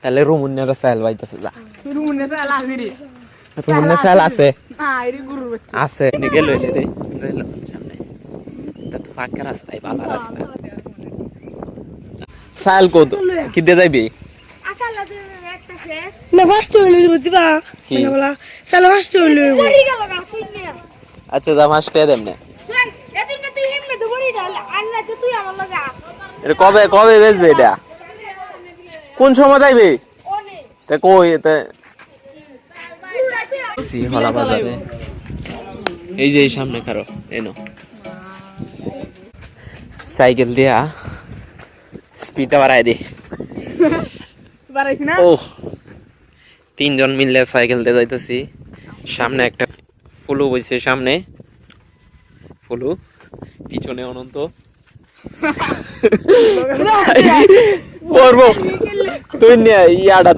তাহলে রুমুন্নের সাইল বাইতেছে যা রুমুন্নের সাইল আছে রে রুমুন্নের সাইল আছে না এরি গরুর বাচ্চা আছে নিকে লইলি রে লইল সামনে তা তো ফাঁকা রাস্তায় ভালো রাস্তা সাইল কত কি দে যাইবি আকালা দে একটা ফেস না ফার্স্ট হইলো দিবা মানে বলা সাইল ফার্স্ট হইলো বড়ি গেল গা শুনে আচ্ছা যা ফার্স্টে দেম না তুই এদিন তুই হিম্মে তো বড়ি ডাল আন্না তুই আমার লাগা এটা কবে কবে বেচবে এটা কোন সময় যাইবে ওনে তে কই তে সি হলা বাজারে এই যে এই সামনে কারো এনো সাইকেল দিয়া স্পিডটা বাড়াই দে পারাইছ না ও তিনজন মিলে সাইকেল দিয়ে যাইতেছি সামনে একটা ফুলু বইছে সামনে ফুলু পিছনে অনন্ত করবো তুই ইয়াটা